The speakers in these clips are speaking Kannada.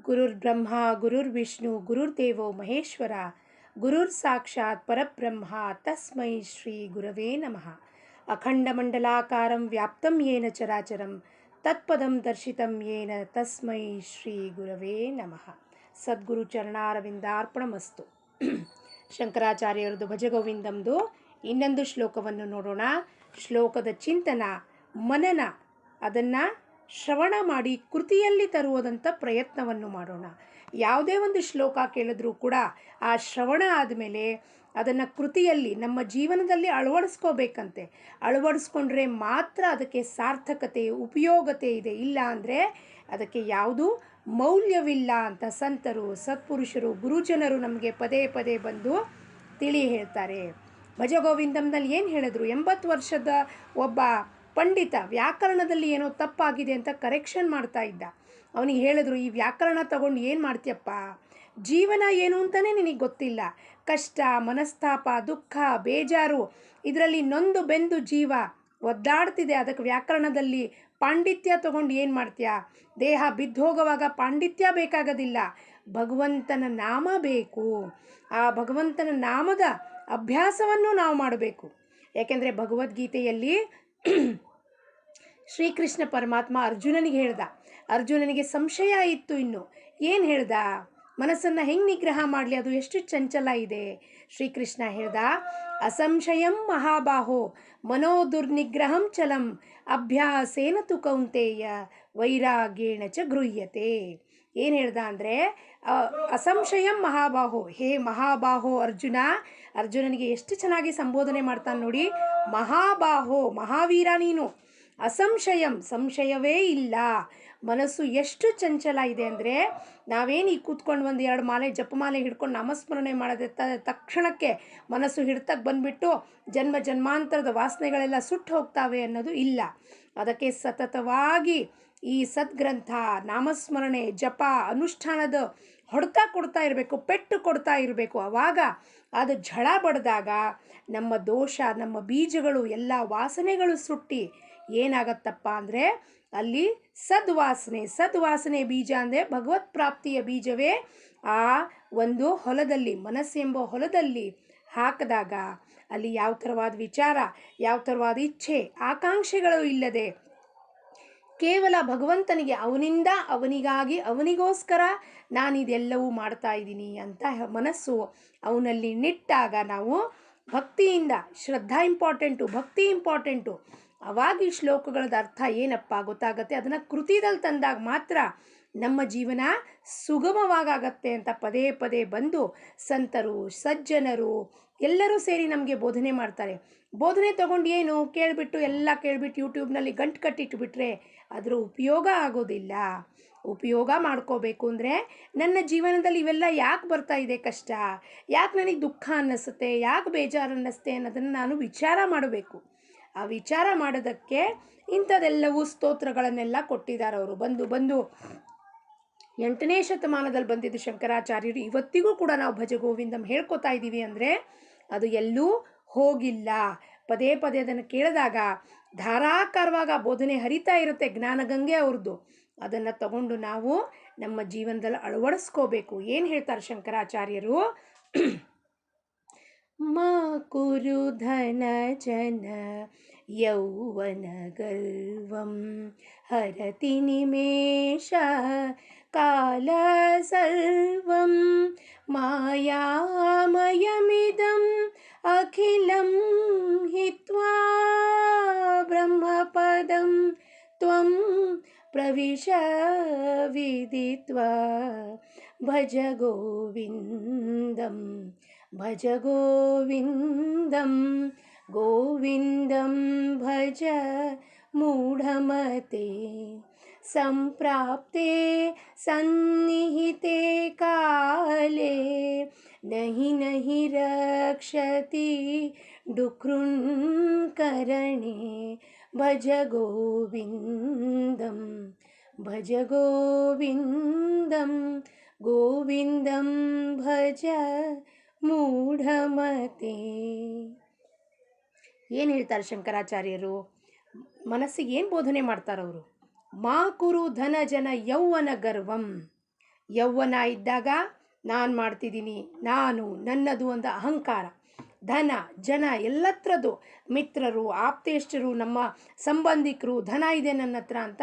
ಗುರುರ್ಬ್ರಹ್ಮ ಗುರುರ್ವಿಷ್ಣು ಗುರುರ್ದೇವೋ ಮಹೇಶ್ವರ ಗುರುರ್ ಸಾಕ್ಷಾತ್ ಪರಬ್ರಹ್ಮ ತಸ್ಮೈ ಶ್ರೀ ಗುರವೇ ನಮಃ. ಅಖಂಡಮಂಡಲಾಕಾರಂ ವ್ಯಾಪ್ತಂ ಯೇನ ಚರಾಚರಂ ತತ್ಪದಂ ದರ್ಶಿತಂ ಯೇನ ತಸ್ಮೈ ಶ್ರೀ ಗುರವೇ ನಮಃ. ಸದ್ಗುರು ಚರಣಾರವಿಂದಾರ್ಪಣಮಸ್ತು. ಶಂಕರಾಚಾರ್ಯರದು ಭಜಗೋವಿಂದಂದು ಇನ್ನೊಂದು ಶ್ಲೋಕವನ್ನು ನೋಡೋಣ. ಶ್ಲೋಕದ ಚಿಂತನ, ಮನನ, ಅದನ್ನು ಶ್ರವಣ ಮಾಡಿ ಕೃತಿಯಲ್ಲಿ ತರುವುದಂಥ ಪ್ರಯತ್ನವನ್ನು ಮಾಡೋಣ. ಯಾವುದೇ ಒಂದು ಶ್ಲೋಕ ಕೇಳಿದ್ರೂ ಕೂಡ ಆ ಶ್ರವಣ ಆದಮೇಲೆ ಅದನ್ನು ಕೃತಿಯಲ್ಲಿ ನಮ್ಮ ಜೀವನದಲ್ಲಿ ಅಳವಡಿಸ್ಕೋಬೇಕಂತೆ. ಅಳವಡಿಸ್ಕೊಂಡ್ರೆ ಮಾತ್ರ ಅದಕ್ಕೆ ಸಾರ್ಥಕತೆ, ಉಪಯೋಗತೆ ಇದೆ. ಇಲ್ಲ ಅಂದರೆ ಅದಕ್ಕೆ ಯಾವುದೂ ಮೌಲ್ಯವಿಲ್ಲ ಅಂತ ಸಂತರು, ಸತ್ಪುರುಷರು, ಗುರುಜನರು ನಮಗೆ ಪದೇ ಪದೇ ಬಂದು ತಿಳಿ ಹೇಳ್ತಾರೆ. ಭಜಗೋವಿಂದಂನಲ್ಲಿ ಏನು ಹೇಳಿದ್ರು? 80 ವರ್ಷದ ಒಬ್ಬ ಪಂಡಿತ ವ್ಯಾಕರಣದಲ್ಲಿ ಏನೋ ತಪ್ಪಾಗಿದೆ ಅಂತ ಕರೆಕ್ಷನ್ ಮಾಡ್ತಾ ಇದ್ದ. ಅವನಿಗೆ ಹೇಳಿದ್ರು, ಈ ವ್ಯಾಕರಣ ತಗೊಂಡು ಏನು ಮಾಡ್ತೀಯಪ್ಪ? ಜೀವನ ಏನು ಅಂತಲೇ ನಿನಗೆ ಗೊತ್ತಿಲ್ಲ. ಕಷ್ಟ, ಮನಸ್ತಾಪ, ದುಃಖ, ಬೇಜಾರು, ಇದರಲ್ಲಿ ನೊಂದು ಬೆಂದು ಜೀವ ಒದ್ದಾಡ್ತಿದೆ. ಅದಕ್ಕೆ ವ್ಯಾಕರಣದಲ್ಲಿ ಪಾಂಡಿತ್ಯ ತಗೊಂಡು ಏನು ಮಾಡ್ತೀಯ? ದೇಹ ಬಿದ್ದೋಗುವಾಗ ಪಾಂಡಿತ್ಯ ಬೇಕಾಗೋದಿಲ್ಲ, ಭಗವಂತನ ನಾಮ ಬೇಕು. ಆ ಭಗವಂತನ ನಾಮದ ಅಭ್ಯಾಸವನ್ನು ನಾವು ಮಾಡಬೇಕು. ಯಾಕೆಂದರೆ ಭಗವದ್ಗೀತೆಯಲ್ಲಿ ಶ್ರೀಕೃಷ್ಣ ಪರಮಾತ್ಮ ಅರ್ಜುನನಿಗೆ ಹೇಳ್ದ. ಅರ್ಜುನನಿಗೆ ಸಂಶಯ ಇತ್ತು. ಇನ್ನು ಏನು ಹೇಳ್ದ? ಮನಸ್ಸನ್ನು ಹೆಂಗೆ ನಿಗ್ರಹ ಮಾಡಲಿ, ಅದು ಎಷ್ಟು ಚಂಚಲ ಇದೆ. ಶ್ರೀಕೃಷ್ಣ ಹೇಳ್ದ, ಅಸಂಶಯಂ ಮಹಾಬಾಹೋ ಮನೋದುರ್ನಿಗ್ರಹಂ ಚಲಂ ಅಭ್ಯಾಸೇನ ತು ಕೌಂತೆಯ ವೈರಾಗ್ಯೇಣ ಚ ಗೃಹ್ಯತೆ. ಏನು ಹೇಳ್ದ ಅಂದರೆ, ಅಸಂಶಯಂ ಮಹಾಬಾಹೋ, ಹೇ ಮಹಾಬಾಹೋ ಅರ್ಜುನ. ಅರ್ಜುನನಿಗೆ ಎಷ್ಟು ಚೆನ್ನಾಗಿ ಸಂಬೋಧನೆ ಮಾಡ್ತಾನೆ ನೋಡಿ. ಮಹಾಬಾಹೋ, ಮಹಾವೀರ ನೀನು. ಅಸಂಶಯಂ, ಸಂಶಯವೇ ಇಲ್ಲ. ಮನಸ್ಸು ಎಷ್ಟು ಚಂಚಲ ಇದೆ ಅಂದರೆ, ನಾವೇನು ಈ ಕೂತ್ಕೊಂಡು ಒಂದು 2 ಮಾಲೆ ಜಪಮಾಲೆ ಹಿಡ್ಕೊಂಡು ನಾಮಸ್ಮರಣೆ ಮಾಡೋದೆ ತಕ್ಷಣಕ್ಕೆ ಮನಸ್ಸು ಹಿಡ್ತಕ್ಕೆ ಬಂದುಬಿಟ್ಟು ಜನ್ಮ ಜನ್ಮಾಂತರದ ವಾಸನೆಗಳೆಲ್ಲ ಸುಟ್ಟು ಹೋಗ್ತಾವೆ ಅನ್ನೋದು ಇಲ್ಲ. ಅದಕ್ಕೆ ಸತತವಾಗಿ ಈ ಸದ್ಗ್ರಂಥ, ನಾಮಸ್ಮರಣೆ, ಜಪ, ಅನುಷ್ಠಾನದ ಹೊಡೆತ ಕೊಡ್ತಾ ಇರಬೇಕು, ಪೆಟ್ಟು ಕೊಡ್ತಾ ಇರಬೇಕು. ಆವಾಗ ಅದು ಝಳ ಬಡಿದಾಗ ನಮ್ಮ ದೋಷ, ನಮ್ಮ ಬೀಜಗಳು, ಎಲ್ಲ ವಾಸನೆಗಳು ಸುಟ್ಟಿ ಏನಾಗತ್ತಪ್ಪ ಅಂದರೆ ಅಲ್ಲಿ ಸದ್ವಾಸನೆ ಬೀಜ ಅಂದರೆ ಭಗವತ್ ಪ್ರಾಪ್ತಿಯ ಬೀಜವೇ ಆ ಒಂದು ಹೊಲದಲ್ಲಿ, ಮನಸ್ಸೆಂಬ ಹೊಲದಲ್ಲಿ ಹಾಕಿದಾಗ ಅಲ್ಲಿ ಯಾವ ಥರವಾದ ವಿಚಾರ, ಯಾವ ಥರವಾದ ಇಚ್ಛೆ, ಆಕಾಂಕ್ಷೆಗಳು ಇಲ್ಲದೆ ಕೇವಲ ಭಗವಂತನಿಗೆ, ಅವನಿಂದ, ಅವನಿಗಾಗಿ, ಅವನಿಗೋಸ್ಕರ ನಾನಿದೆಲ್ಲವೂ ಮಾಡ್ತಾ ಇದ್ದೀನಿ ಅಂತ ಮನಸ್ಸು ಅವನಲ್ಲಿ ನಿಟ್ಟಾಗ ನಾವು ಭಕ್ತಿಯಿಂದ, ಶ್ರದ್ಧಾ ಇಂಪಾರ್ಟೆಂಟು, ಭಕ್ತಿ ಇಂಪಾರ್ಟೆಂಟು. ಅವಾಗ ಈ ಶ್ಲೋಕಗಳದ ಅರ್ಥ ಏನಪ್ಪ ಗೊತ್ತಾಗತ್ತೆ. ಅದನ್ನು ಕೃತಿದಲ್ಲಿ ತಂದಾಗ ಮಾತ್ರ ನಮ್ಮ ಜೀವನ ಸುಗಮವಾಗತ್ತೆ ಅಂತ ಪದೇ ಪದೇ ಬಂದು ಸಂತರು, ಸಜ್ಜನರು ಎಲ್ಲರೂ ಸೇರಿ ನಮಗೆ ಬೋಧನೆ ಮಾಡ್ತಾರೆ. ಬೋಧನೆ ತೊಗೊಂಡು ಏನು ಕೇಳಿಬಿಟ್ಟು, ಎಲ್ಲ ಕೇಳಿಬಿಟ್ಟು ಯೂಟ್ಯೂಬ್ನಲ್ಲಿ ಗಂಟು ಕಟ್ಟಿಟ್ಬಿಟ್ರೆ ಅದರ ಉಪಯೋಗ ಆಗೋದಿಲ್ಲ. ಉಪಯೋಗ ಮಾಡ್ಕೋಬೇಕು ಅಂದರೆ ನನ್ನ ಜೀವನದಲ್ಲಿ ಇವೆಲ್ಲ ಯಾಕೆ ಬರ್ತಾ ಇದೆ ಕಷ್ಟ, ಯಾಕೆ ನನಗೆ ದುಃಖ ಅನ್ನಿಸುತ್ತೆ, ಯಾಕೆ ಬೇಜಾರು ಅನ್ನಿಸುತ್ತೆ ಅನ್ನೋದನ್ನು ನಾನು ವಿಚಾರ ಮಾಡಬೇಕು. ಆ ವಿಚಾರ ಮಾಡೋದಕ್ಕೆ ಇಂಥದ್ದೆಲ್ಲವೂ ಸ್ತೋತ್ರಗಳನ್ನೆಲ್ಲ ಕೊಟ್ಟಿದ್ದಾರೆ ಅವರು. ಬಂದು 8ನೇ ಶತಮಾನದಲ್ಲಿ ಬಂದಿದ್ದು ಶಂಕರಾಚಾರ್ಯರು. ಇವತ್ತಿಗೂ ಕೂಡ ನಾವು ಭಜಗೋವಿಂದಂ ಹೇಳ್ಕೊತಾ ಇದ್ದೀವಿ ಅಂದರೆ ಅದು ಎಲ್ಲೂ ಹೋಗಿಲ್ಲ. ಪದೇ ಪದೇ ಅದನ್ನು ಕೇಳಿದಾಗ ಧಾರಾಕಾರವಾಗ ಬೋಧನೆ ಹರಿತಾ ಇರುತ್ತೆ, ಜ್ಞಾನಗಂಗೆ ಅವ್ರದ್ದು. ಅದನ್ನು ತಗೊಂಡು ನಾವು ನಮ್ಮ ಜೀವನದಲ್ಲಿ ಅಳವಡಿಸ್ಕೋಬೇಕು. ಏನು ಹೇಳ್ತಾರೆ ಶಂಕರಾಚಾರ್ಯರು? ಮಾ ಕುರು ಧನ ಜನ ಯೌವನ ಗರ್ವಂ ಹರತಿ ನಿಮೇಶ ಕಾಲ ಸರ್ವಂ ಮಾಯಾಮಯಮಿದಂ ಅಖಿಲಂ ಹಿತ್ವಾ ಬ್ರಹ್ಮಪದಂ ತ್ವಂ ಪ್ರವಿಶ ವಿದಿತ್ವಾ ಭಜ ಗೋವಿಂದಂ ಭಜ ಗೋವಿಂದಂ ಗೋವಿಂದಂ ಭಜ ಮೂಢಮತೆ ಸಂಪ್ರಾಪ್ತೆ ಸನ್ನಿಹಿತೆ ಕಾಲೇ ನಹಿ ನಹಿ ರಕ್ಷತಿ ಡುಕೃಣ್ಕರಣೆ ಭಜ ಗೋವಿಂದಂ ಭಜ ಗೋವಿಂದಂ ಗೋವಿಂದಂ ಭಜ ಮೂಢಮತೆ. ಏನು ಹೇಳ್ತಾರೆ ಶಂಕರಾಚಾರ್ಯರು? ಮನಸ್ಸಿಗೆ ಏನು ಬೋಧನೆ ಮಾಡ್ತಾರವರು? ಮಾ ಕುರು ಧನ ಜನ ಯೌವನ ಗರ್ವಂ. ಯೌವನ ಇದ್ದಾಗ ನಾನು ಮಾಡ್ತಿದ್ದೀನಿ, ನಾನು ನನ್ನದು ಅಂತ ಅಹಂಕಾರ, ಧನ ಜನ ಎಲ್ಲತ್ರದ್ದು, ಮಿತ್ರರು ಆಪ್ತೇಷ್ಟರು ನಮ್ಮ ಸಂಬಂಧಿಕರು, ಧನ ಇದೆ ನನ್ನ ಹತ್ರ ಅಂತ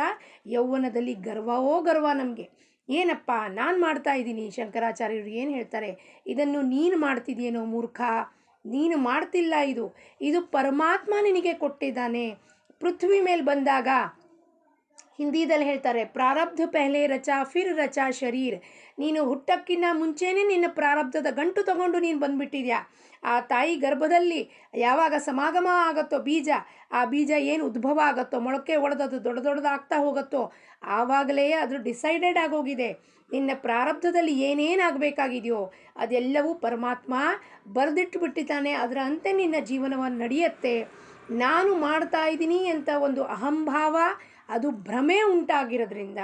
ಯೌವನದಲ್ಲಿ ಗರ್ವವೋ ಗರ್ವ ನಮಗೆ. ಏನಪ್ಪ ನಾನು ಮಾಡ್ತಾ ಇದ್ದೀನಿ, ಶಂಕರಾಚಾರ್ಯರು ಏನು ಹೇಳ್ತಾರೆ, ಇದನ್ನು ನೀನು ಮಾಡ್ತಿದ್ದೀನೋ ಮೂರ್ಖ, ನೀನು ಮಾಡ್ತಿಲ್ಲ, ಇದು ಪರಮಾತ್ಮ ನಿನಗೆ ಕೊಟ್ಟಿದ್ದಾನೆ. ಪೃಥ್ವಿ ಮೇಲೆ ಬಂದಾಗ ಹಿಂದಿದಲ್ಲಿ ಹೇಳ್ತಾರೆ, ಪ್ರಾರಬ್ಧ ಪೆಹಲೆ ರಚಾ ಫಿರ್ ರಚಾ ಶರೀರ್. ನೀನು ಹುಟ್ಟಕ್ಕಿಂತ ಮುಂಚೆನೇ ನಿನ್ನ ಪ್ರಾರಬ್ಧದ ಗಂಟು ತಗೊಂಡು ನೀನು ಬಂದುಬಿಟ್ಟಿದ್ಯಾ. ಆ ತಾಯಿ ಗರ್ಭದಲ್ಲಿ ಯಾವಾಗ ಸಮಾಗಮ ಆಗುತ್ತೋ ಬೀಜ, ಆ ಬೀಜ ಏನು ಉದ್ಭವ ಆಗುತ್ತೋ, ಮೊಳಕೆ ಒಡೆದದು ದೊಡ್ಡದಾಗ್ತಾ ಹೋಗುತ್ತೋ, ಆವಾಗಲೇ ಅದು ಡಿಸೈಡೆಡ್ ಆಗೋಗಿದೆ. ನಿನ್ನ ಪ್ರಾರಬ್ಧದಲ್ಲಿ ಏನೇನಾಗಬೇಕಾಗಿದೆಯೋ ಅದೆಲ್ಲವೂ ಪರಮಾತ್ಮ ಬರೆದಿಟ್ಟು ಬಿಟ್ಟಿದ್ದಾನೆ. ಅದರ ಅಂತೆ ನಿನ್ನ ಜೀವನವನ್ನು ನಡೆಯುತ್ತೆ. ನಾನು ಮಾಡ್ತಾ ಇದ್ದೀನಿ ಅಂತ ಒಂದು ಅಹಂಭಾವ, ಅದು ಭ್ರಮೆ ಉಂಟಾಗಿರೋದ್ರಿಂದ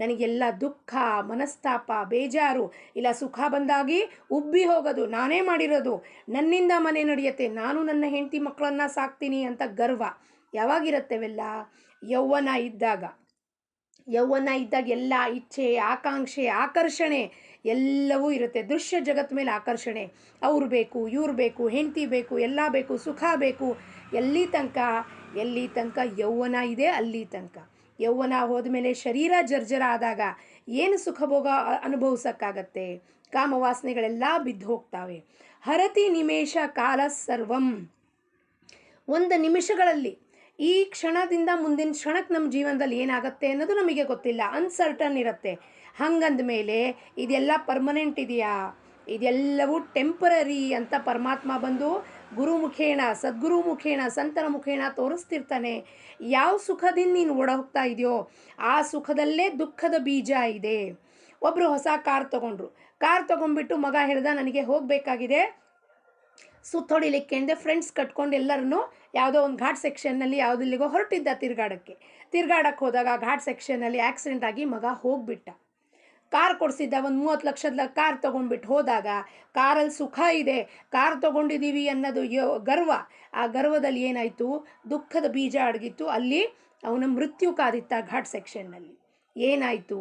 ನನಗೆಲ್ಲ ದುಃಖ, ಮನಸ್ತಾಪ, ಬೇಜಾರು, ಇಲ್ಲ ಸುಖ ಬಂದಾಗಿ ಉಬ್ಬಿ ಹೋಗೋದು, ನಾನೇ ಮಾಡಿರೋದು, ನನ್ನಿಂದ ಮನೆ ನಡೆಯುತ್ತೆ, ನಾನು ನನ್ನ ಹೆಂಡತಿ ಮಕ್ಕಳನ್ನು ಸಾಕ್ತೀನಿ ಅಂತ ಗರ್ವ ಯಾವಾಗಿರುತ್ತವೆಲ್ಲ ಯೌವನ ಇದ್ದಾಗ. ಯೌವನ ಇದ್ದಾಗ ಎಲ್ಲ ಇಚ್ಛೆ, ಆಕಾಂಕ್ಷೆ, ಆಕರ್ಷಣೆ ಎಲ್ಲವೂ ಇರುತ್ತೆ. ದೃಶ್ಯ ಜಗತ್ತು ಮೇಲೆ ಆಕರ್ಷಣೆ, ಅವ್ರು ಬೇಕು, ಇವ್ರು ಬೇಕು, ಹೆಂಡತಿ ಬೇಕು, ಎಲ್ಲ ಬೇಕು, ಸುಖ ಬೇಕು. ಎಲ್ಲಿ ತನಕ ಯೌವನ ಇದೆ ಅಲ್ಲಿ ತನಕ. ಯೌವನ ಹೋದ್ಮೇಲೆ ಶರೀರ ಜರ್ಜರ ಆದಾಗ ಏನು ಸುಖ ಭೋಗ ಅನುಭವಿಸೋಕ್ಕಾಗತ್ತೆ? ಕಾಮವಾಸನೆಗಳೆಲ್ಲ ಬಿದ್ದು ಹೋಗ್ತಾವೆ. ಹರತಿ ನಿಮೇಷ ಕಾಲ ಸರ್ವಂ. ಒಂದು ನಿಮಿಷಗಳಲ್ಲಿ, ಈ ಕ್ಷಣದಿಂದ ಮುಂದಿನ ಕ್ಷಣಕ್ಕೆ ನಮ್ಮ ಜೀವನದಲ್ಲಿ ಏನಾಗುತ್ತೆ ಅನ್ನೋದು ನಮಗೆ ಗೊತ್ತಿಲ್ಲ, ಅನ್ಸರ್ಟನ್ ಇರುತ್ತೆ. ಹಂಗಂದ ಮೇಲೆ ಇದೆಲ್ಲ ಪರ್ಮನೆಂಟ್ ಇದೆಯಾ? ಇದೆಲ್ಲವೂ ಟೆಂಪರರಿ ಅಂತ ಪರಮಾತ್ಮ ಬಂದು ಗುರು ಮುಖೇಣ, ಸದ್ಗುರು ಮುಖೇಣ, ಸಂತರ ಮುಖೇಣ ತೋರಿಸ್ತಿರ್ತಾನೆ. ಯಾವ ಸುಖದಿಂದ ನೀನು ಓಡೋಗ್ತಾ ಇದೆಯೋ ಆ ಸುಖದಲ್ಲೇ ದುಃಖದ ಬೀಜ ಇದೆ. ಒಬ್ಬರು ಹೊಸ ಕಾರ್ ತೊಗೊಂಡ್ಬಿಟ್ಟು ಮಗ ಹೇಳ್ದ, ನನಗೆ ಹೋಗಬೇಕಾಗಿದೆ ಸುತ್ತೊಡಿಲಿಕ್ಕೆ ಅಂದೆ ಫ್ರೆಂಡ್ಸ್ ಕಟ್ಕೊಂಡು ಎಲ್ಲರನ್ನೂ ಯಾವುದೋ ಒಂದು ಘಾಟ್ ಸೆಕ್ಷನ್ನಲ್ಲಿ ಯಾವುದಿಲ್ಲಿಗೋ ಹೊರಟಿದ್ದ ತಿರ್ಗಾಡಕ್ಕೆ ಹೋದಾಗ ಘಾಟ್ ಸೆಕ್ಷನ್ನಲ್ಲಿ ಆಕ್ಸಿಡೆಂಟ್ ಆಗಿ ಮಗ ಹೋಗ್ಬಿಟ್ಟ. ಕಾರ್ ಕೊಡಿಸಿದ್ದ, ಒಂದು 30 ಲಕ್ಷದ ಕಾರ್ ತೊಗೊಂಡ್ಬಿಟ್ಟು ಹೋದಾಗ ಕಾರಲ್ಲಿ ಸುಖ ಇದೆ, ಕಾರ್ ತೊಗೊಂಡಿದ್ದೀವಿ ಅನ್ನೋದು ಗರ್ವ, ಆ ಗರ್ವದಲ್ಲಿ ಏನಾಯಿತು, ದುಃಖದ ಬೀಜ ಅಡಗಿತ್ತು. ಅಲ್ಲಿ ಅವನ ಮೃತ್ಯು ಕಾದಿತ್ತ ಘಾಟ್ ಸೆಕ್ಷನ್ನಲ್ಲಿ. ಏನಾಯಿತು?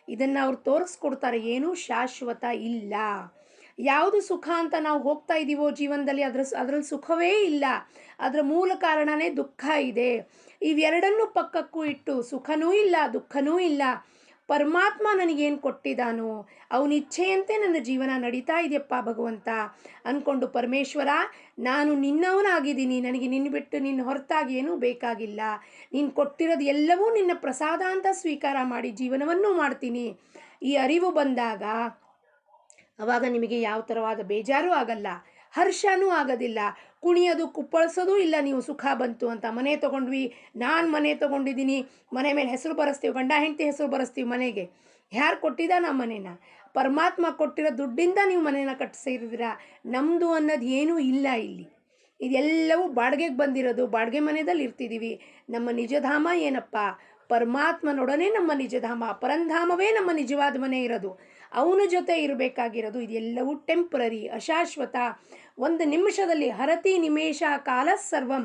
ಇದನ್ನು ಅವ್ರು ತೋರಿಸ್ಕೊಡ್ತಾರೆ, ಏನೂ ಶಾಶ್ವತ ಇಲ್ಲ. ಯಾವುದು ಸುಖ ಅಂತ ನಾವು ಹೋಗ್ತಾ ಇದ್ದೀವೋ ಜೀವನದಲ್ಲಿ ಅದರಲ್ಲಿ ಸುಖವೇ ಇಲ್ಲ. ಅದರ ಮೂಲ ಕಾರಣನೇ ದುಃಖ ಇದೆ. ಇವೆರಡನ್ನೂ ಪಕ್ಕಕ್ಕೂ ಇಟ್ಟು ಸುಖನೂ ಇಲ್ಲ, ದುಃಖನೂ ಇಲ್ಲ, ಪರಮಾತ್ಮ ನನಗೇನು ಕೊಟ್ಟಿದ್ದಾನೋ ಅವನ ಇಚ್ಛೆಯಂತೆ ನನ್ನ ಜೀವನ ನಡೀತಾ ಇದೆಯಪ್ಪ ಭಗವಂತ ಅಂದ್ಕೊಂಡು, ಪರಮೇಶ್ವರ ನಾನು ನಿನ್ನವನಾಗಿದ್ದೀನಿ, ನನಗೆ ನಿನ್ನ ಬಿಟ್ಟು ನಿನ್ನ ಹೊರತಾಗಿ ಏನೂ ಬೇಕಾಗಿಲ್ಲ, ನೀನು ಕೊಟ್ಟಿರೋದು ಎಲ್ಲವೂ ನಿನ್ನ ಪ್ರಸಾದ ಅಂತ ಸ್ವೀಕಾರ ಮಾಡಿ ಜೀವನವನ್ನು ಮಾಡ್ತೀನಿ. ಈ ಅರಿವು ಬಂದಾಗ ಆವಾಗ ನಿಮಗೆ ಯಾವ ಥರವಾದ ಬೇಜಾರೂ ಆಗಲ್ಲ, ಹರ್ಷನೂ ಆಗೋದಿಲ್ಲ, ಕುಣಿಯೋದು ಕುಪ್ಪಳಿಸೋದು ಇಲ್ಲ. ನೀವು ಸುಖ ಬಂತು ಅಂತ ಮನೆ ತೊಗೊಂಡ್ವಿ, ನಾನು ಮನೆ ತೊಗೊಂಡಿದ್ದೀನಿ, ಮನೆ ಮೇಲೆ ಹೆಸರು ಬರೆಸ್ತೀವಿ, ಗಂಡ ಹೆಂಡತಿ ಹೆಸರು ಬರೆಸ್ತೀವಿ ಮನೆಗೆ. ಯಾರು ಕೊಟ್ಟಿದ್ದ ನಮ್ಮ ಮನೇನ? ಪರಮಾತ್ಮ ಕೊಟ್ಟಿರೋ ದುಡ್ಡಿಂದ ನೀವು ಮನೇನ ಕಟ್ಟಿಸಿದ್ದೀರ. ನಮ್ಮದು ಅನ್ನೋದು ಏನೂ ಇಲ್ಲ ಇಲ್ಲಿ. ಇದೆಲ್ಲವೂ ಬಾಡಿಗೆಗೆ ಬಂದಿರೋದು, ಬಾಡಿಗೆ ಮನೆಯಲ್ಲಿ ಇರ್ತಿದ್ದೀವಿ. ನಮ್ಮ ನಿಜಧಾಮ ಏನಪ್ಪ? ಪರಮಾತ್ಮನೊಡನೆ ನಮ್ಮ ನಿಜಧಾಮ, ಪರಂಧಾಮವೇ ನಮ್ಮ ನಿಜವಾದ ಮನೆ ಇರೋದು, ಅವನ ಜೊತೆ ಇರಬೇಕಾಗಿರೋದು. ಇದೆಲ್ಲವೂ ಟೆಂಪ್ರರಿ, ಅಶಾಶ್ವತ. ಒಂದು ನಿಮಿಷದಲ್ಲಿ, ಹರತಿ ನಿಮೇಷ ಕಾಲ ಸರ್ವಂ,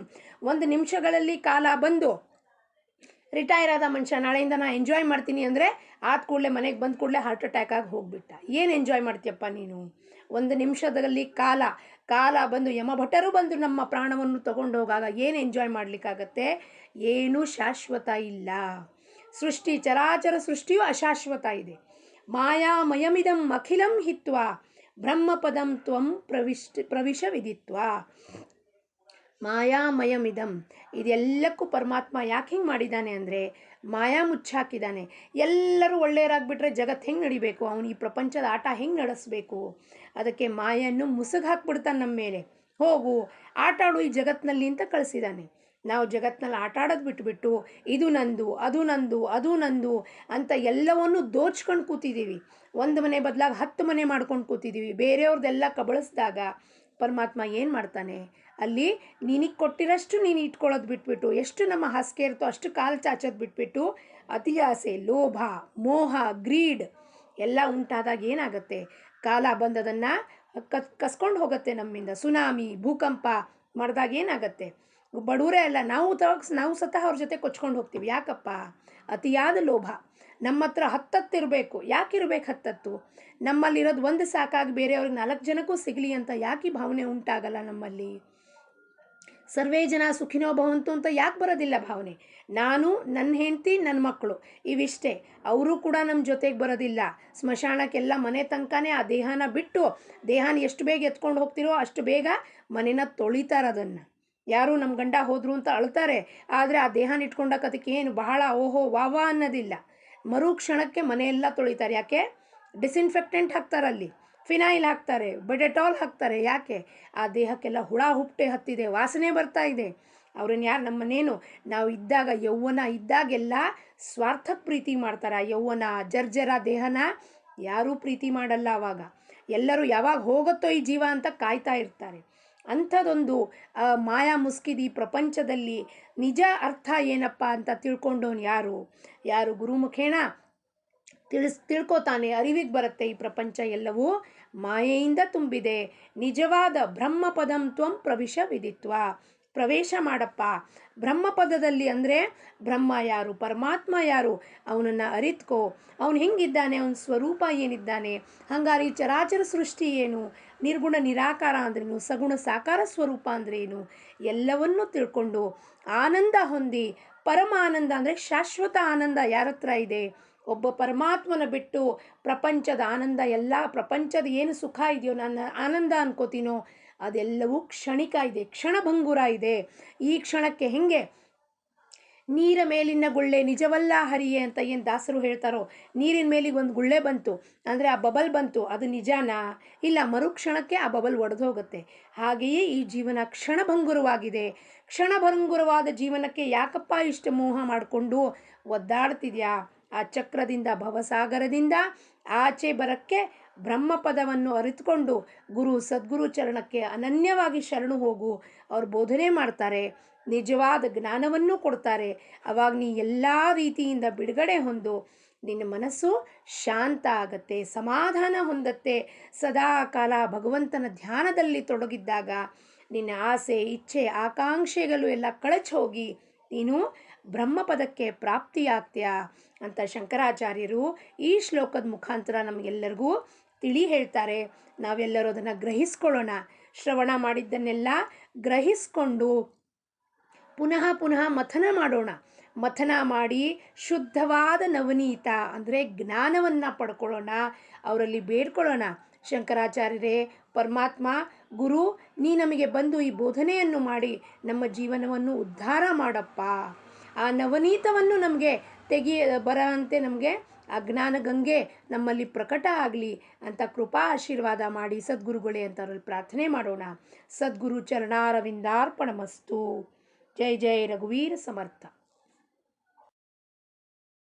ಒಂದು ನಿಮಿಷಗಳಲ್ಲಿ ಕಾಲ ಬಂದು ರಿಟೈರ್ ಆದ ಮನುಷ್ಯ ನಾಳೆಯಿಂದ ನಾನು ಎಂಜಾಯ್ ಮಾಡ್ತೀನಿ ಅಂದರೆ ಆದ ಕೂಡಲೇ ಮನೆಗೆ ಬಂದ ಕೂಡಲೇ ಹಾರ್ಟ್ ಅಟ್ಯಾಕ್ ಆಗಿ ಹೋಗ್ಬಿಟ್ಟ. ಏನು ಎಂಜಾಯ್ ಮಾಡ್ತೀಯಪ್ಪ ನೀನು? ಒಂದು ನಿಮಿಷದಲ್ಲಿ ಕಾಲ ಬಂದು ಯಮಭಟರು ಬಂದು ನಮ್ಮ ಪ್ರಾಣವನ್ನು ತಗೊಂಡು ಹೋಗಾಗ ಏನು ಎಂಜಾಯ್ ಮಾಡಲಿಕ್ಕಾಗತ್ತೆ? ಏನೂ ಶಾಶ್ವತ ಇಲ್ಲ. ಸೃಷ್ಟಿ, ಚರಾಚರ ಸೃಷ್ಟಿಯು ಅಶಾಶ್ವತ ಇದೆ. ಮಾಯಾಮಯಮಿದಂ ಅಖಿಲಂ ಹಿತ್ವಾ ಬ್ರಹ್ಮಪದಂ ತ್ವಂ ಪ್ರವಿಶ ವಿದಿತ್ವಾ. ಮಾಯಾಮಯಮಿದಂ, ಇದೆಲ್ಲಕ್ಕೂ ಪರಮಾತ್ಮ ಯಾಕೆ ಹಿಂಗೆ ಮಾಡಿದ್ದಾನೆ ಅಂದರೆ ಮಾಯಾ ಮುಚ್ಚಾಕಿದ್ದಾನೆ. ಎಲ್ಲರೂ ಒಳ್ಳೆಯರಾಗ್ಬಿಟ್ರೆ ಜಗತ್ತು ಹೆಂಗೆ ನಡಿಬೇಕು, ಅವನು ಈ ಪ್ರಪಂಚದ ಆಟ ಹೆಂಗೆ ನಡೆಸಬೇಕು, ಅದಕ್ಕೆ ಮಾಯನ್ನು ಮುಸುಗು ಹಾಕ್ಬಿಡ್ತಾನೆ ನಮ್ಮ ಮೇಲೆ. ಹೋಗು ಆಟಾಡು ಈ ಜಗತ್ತಿನಲ್ಲಿ ಅಂತ ಕಳಿಸಿದ್ದಾನೆ. ನಾವು ಜಗತ್ತಿನಲ್ಲಿ ಆಟಾಡೋದು ಬಿಟ್ಬಿಟ್ಟು ಇದು ನಂದು, ಅದು ನಂದು ಅಂತ ಎಲ್ಲವನ್ನು ದೋಚ್ಕೊಂಡು ಕೂತಿದ್ದೀವಿ. ಒಂದು ಮನೆ ಬದಲಾಗಿ 10 ಮನೆ ಮಾಡ್ಕೊಂಡು ಕೂತಿದ್ದೀವಿ. ಬೇರೆಯವ್ರದ್ದೆಲ್ಲ ಕಬಳಿಸಿದಾಗ ಪರಮಾತ್ಮ ಏನು ಮಾಡ್ತಾನೆ? ಅಲ್ಲಿ ನಿನಗೆ ಕೊಟ್ಟಿರೋಷ್ಟು ನೀನು ಇಟ್ಕೊಳ್ಳೋದು ಬಿಟ್ಬಿಟ್ಟು, ಎಷ್ಟು ನಮ್ಮ ಹಾಸಿಗೆ ಇರ್ತೋ ಅಷ್ಟು ಕಾಲು ಚಾಚೋದು ಬಿಟ್ಬಿಟ್ಟು ಅತಿ ಆಸೆ, ಲೋಭ, ಮೋಹ, ಗ್ರೀಡ್ ಎಲ್ಲ ಉಂಟಾದಾಗ ಏನಾಗುತ್ತೆ? ಕಾಲ ಬಂದದನ್ನು ಕಸ್ಕೊಂಡು ಹೋಗುತ್ತೆ ನಮ್ಮಿಂದ. ಸುನಾಮಿ, ಭೂಕಂಪ ಮಾಡಿದಾಗ ಏನಾಗುತ್ತೆ? ಬಡವರೇ ಅಲ್ಲ, ನಾವು ಸ್ವತಃ ಅವ್ರ ಜೊತೆ ಕೊಚ್ಕೊಂಡು ಹೋಗ್ತೀವಿ. ಯಾಕಪ್ಪ? ಅತಿಯಾದ ಲೋಭ. ನಮ್ಮ ಹತ್ರ ಹತ್ತತ್ತಿರಬೇಕು. ಯಾಕಿರ್ಬೇಕು ಹತ್ತತ್ತು? ನಮ್ಮಲ್ಲಿರೋದು ಒಂದು ಸಾಕಾಗಿ ಬೇರೆಯವ್ರಿಗೆ 4 ಜನಕ್ಕೂ ಸಿಗಲಿ ಅಂತ ಯಾಕೆ ಭಾವನೆ ಉಂಟಾಗಲ್ಲ ನಮ್ಮಲ್ಲಿ? ಸರ್ವೇ ಜನ ಸುಖಿನೋ ಭವಂತು ಅಂತ ಯಾಕೆ ಬರೋದಿಲ್ಲ ಭಾವನೆ? ನಾನು, ನನ್ನ ಹೆಂಡತಿ, ನನ್ನ ಮಕ್ಕಳು ಇವಿಷ್ಟೇ. ಅವರು ಕೂಡ ನಮ್ಮ ಜೊತೆಗೆ ಬರೋದಿಲ್ಲ. ಸ್ಮಶಾನಕ್ಕೆಲ್ಲ ಮನೆ ತನಕನೇ ಆ ದೇಹನ ಬಿಟ್ಟು, ದೇಹನ ಎಷ್ಟು ಬೇಗ ಎತ್ಕೊಂಡು ಹೋಗ್ತಿರೋ ಅಷ್ಟು ಬೇಗ ಮನೆನ ತೊಳಿತಾರೆ ಅದನ್ನು. ಯಾರು ನಮ್ಮ ಗಂಡ ಹೋದರು ಅಂತ ಅಳ್ತಾರೆ, ಆದರೆ ಆ ದೇಹನ ಇಟ್ಕೊಂಡಕ್ಕೆ ಅದಕ್ಕೆ ಏನು ಬಹಳ ಓಹೋ ವಾವಾ ಅನ್ನೋದಿಲ್ಲ. ಮರು ಕ್ಷಣಕ್ಕೆ ಮನೆಯೆಲ್ಲ ತೊಳಿತಾರೆ. ಯಾಕೆ? ಡಿಸ್ಇನ್ಫೆಕ್ಟೆಂಟ್ ಹಾಕ್ತಾರಲ್ಲಿ, ಫಿನೈಲ್ ಹಾಕ್ತಾರೆ, ಡೆಟಾಲ್ ಹಾಕ್ತಾರೆ. ಯಾಕೆ? ಆ ದೇಹಕ್ಕೆಲ್ಲ ಹುಳ ಹುಪ್ಪಟೆ ಹತ್ತಿದೆ, ವಾಸನೆ ಬರ್ತಾ ಇದೆ. ಅವ್ರನ್ನ ಯಾರು ನಮ್ಮನ್ನೇನು ನಾವು ಇದ್ದಾಗ ಯೌವನ ಇದ್ದಾಗೆಲ್ಲ ಸ್ವಾರ್ಥಕ್ಕೆ ಪ್ರೀತಿ ಮಾಡ್ತಾರೆ. ಆ ಯೌವನ ಜರ್ಜರ ದೇಹನ ಯಾರೂ ಪ್ರೀತಿ ಮಾಡಲ್ಲ. ಆವಾಗ ಎಲ್ಲರೂ ಯಾವಾಗ ಹೋಗುತ್ತೋ ಈ ಜೀವ ಅಂತ ಕಾಯ್ತಾ ಇರ್ತಾರೆ. ಅಂಥದ್ದೊಂದು ಮಾಯಾ ಮುಸ್ಕಿದ ಈ ಪ್ರಪಂಚದಲ್ಲಿ ನಿಜ ಅರ್ಥ ಏನಪ್ಪ ಅಂತ ತಿಳ್ಕೊಂಡವನು ಯಾರು? ಯಾರು ಗುರುಮುಖೇಣ ತಿಳ್ಕೊತಾನೆ, ಅರಿವಿಗೆ ಬರುತ್ತೆ ಈ ಪ್ರಪಂಚ ಎಲ್ಲವೂ ಮಾಯೆಯಿಂದ ತುಂಬಿದೆ. ನಿಜವಾದ ಬ್ರಹ್ಮಪದಂ ತ್ವಂ ಪ್ರವಿಶ ವಿದಿತ್ವ. ಪ್ರವೇಶ ಮಾಡಪ್ಪ ಬ್ರಹ್ಮಪದದಲ್ಲಿ. ಅಂದರೆ ಬ್ರಹ್ಮ ಯಾರು, ಪರಮಾತ್ಮ ಯಾರು, ಅವನನ್ನು ಅರಿತ್ಕೋ. ಅವನು ಹೆಂಗಿದ್ದಾನೆ, ಅವನ ಸ್ವರೂಪ ಏನಿದ್ದಾನೆ, ಹಂಗಾರೆ ಈ ಚರಾಚರ ಸೃಷ್ಟಿ ಏನು, ನಿರ್ಗುಣ ನಿರಾಕಾರ ಅಂದ್ರೇನು, ಸಗುಣ ಸಾಕಾರ ಸ್ವರೂಪ ಅಂದ್ರೇನು, ಎಲ್ಲವನ್ನೂ ತಿಳ್ಕೊಂಡು ಆನಂದ ಹೊಂದಿ. ಪರಮಾನಂದ ಅಂದರೆ ಶಾಶ್ವತ ಆನಂದ ಯಾರ ಹತ್ರ ಇದೆ? ಒಬ್ಬ ಪರಮಾತ್ಮನ ಬಿಟ್ಟು ಪ್ರಪಂಚದ ಆನಂದ, ಎಲ್ಲ ಪ್ರಪಂಚದ ಏನು ಸುಖ ಇದೆಯೋ ನನ್ನ ಆನಂದ ಅನ್ಕೋತೀನೋ ಅದೆಲ್ಲವೂ ಕ್ಷಣಿಕ ಇದೆ, ಕ್ಷಣಭಂಗುರ ಇದೆ. ಈ ಕ್ಷಣಕ್ಕೆ ಹೆಂಗೆ ನೀರ ಮೇಲಿನ ಗುಳ್ಳೆ ನಿಜವಲ್ಲ ಹರಿಯೇ ಅಂತ ಏನು ದಾಸರು ಹೇಳ್ತಾರೋ, ನೀರಿನ ಮೇಲಿಗೆ ಒಂದು ಗುಳ್ಳೆ ಬಂತು ಅಂದರೆ ಆ ಬಬಲ್ ಬಂತು, ಅದು ನಿಜಾನಾ? ಇಲ್ಲ, ಮರುಕ್ಷಣಕ್ಕೆ ಆ ಬಬಲ್ ಒಡೆದು ಹೋಗುತ್ತೆ. ಹಾಗೆಯೇ ಈ ಜೀವನ ಕ್ಷಣಭಂಗುರವಾಗಿದೆ. ಕ್ಷಣಭಂಗುರವಾದ ಜೀವನಕ್ಕೆ ಯಾಕಪ್ಪ ಇಷ್ಟು ಮೋಹ ಮಾಡಿಕೊಂಡು ಒದ್ದಾಡ್ತಿದ್ಯಾ? ಆ ಚಕ್ರದಿಂದ, ಭವಸಾಗರದಿಂದ ಆಚೆ ಬರೋಕ್ಕೆ ಬ್ರಹ್ಮಪದವನ್ನು ಅರಿತುಕೊಂಡು ಗುರು ಸದ್ಗುರು ಚರಣಕ್ಕೆ ಅನನ್ಯವಾಗಿ ಶರಣು ಹೋಗು. ಅವ್ರು ಬೋಧನೆ ಮಾಡ್ತಾರೆ, ನಿಜವಾದ ಜ್ಞಾನವನ್ನು ಕೊಡ್ತಾರೆ. ಅವಾಗ ನೀ ಎಲ್ಲ ರೀತಿಯಿಂದ ಬಿಡುಗಡೆ ಹೊಂದು ನಿನ್ನ ಮನಸ್ಸು ಶಾಂತ ಆಗತ್ತೆ, ಸಮಾಧಾನ ಹೊಂದತ್ತೆ. ಸದಾ ಕಾಲ ಭಗವಂತನ ಧ್ಯಾನದಲ್ಲಿ ತೊಡಗಿದ್ದಾಗ ನಿನ್ನ ಆಸೆ, ಇಚ್ಛೆ, ಆಕಾಂಕ್ಷೆಗಳು ಎಲ್ಲ ಕಳಚಿ ಹೋಗಿ ನೀನು ಬ್ರಹ್ಮಪದಕ್ಕೆ ಪ್ರಾಪ್ತಿಯಾಗ್ತೀಯ ಅಂತ ಶಂಕರಾಚಾರ್ಯರು ಈ ಶ್ಲೋಕದ ಮುಖಾಂತರ ನಮಗೆಲ್ಲರಿಗೂ ತಿಳಿ ಹೇಳ್ತಾರೆ. ನಾವೆಲ್ಲರೂ ಅದನ್ನು ಗ್ರಹಿಸ್ಕೊಳ್ಳೋಣ. ಶ್ರವಣ ಮಾಡಿದ್ದನ್ನೆಲ್ಲ ಗ್ರಹಿಸ್ಕೊಂಡು ಪುನಃ ಪುನಃ ಮಥನ ಮಾಡೋಣ. ಮಥನ ಮಾಡಿ ಶುದ್ಧವಾದ ನವನೀತ ಅಂದರೆ ಜ್ಞಾನವನ್ನು ಪಡ್ಕೊಳ್ಳೋಣ, ಅವರಲ್ಲಿ ಬೇಡ್ಕೊಳ್ಳೋಣ. ಶಂಕರಾಚಾರ್ಯರೇ, ಪರಮಾತ್ಮ ಗುರು, ನೀ ನಮಗೆ ಬಂದು ಈ ಬೋಧನೆಯನ್ನು ಮಾಡಿ ನಮ್ಮ ಜೀವನವನ್ನು ಉದ್ಧಾರ ಮಾಡಪ್ಪ. ಆ ನವನೀತವನ್ನು ನಮಗೆ ಬರಂತೆ ನಮಗೆ ಆ ಜ್ಞಾನ ಗಂಗೆ ನಮ್ಮಲ್ಲಿ ಪ್ರಕಟ ಆಗಲಿ ಅಂತ ಕೃಪಾ ಆಶೀರ್ವಾದ ಮಾಡಿ ಸದ್ಗುರುಗಳೇ ಅಂತ ಅವರಲ್ಲಿ ಪ್ರಾರ್ಥನೆ ಮಾಡೋಣ. ಸದ್ಗುರು ಚರಣಾರವಿಂದಾರ್ಪಣಮಸ್ತು. ಜೈ ಜೈ ರಘುವೀರ ಸಮರ್ಥ.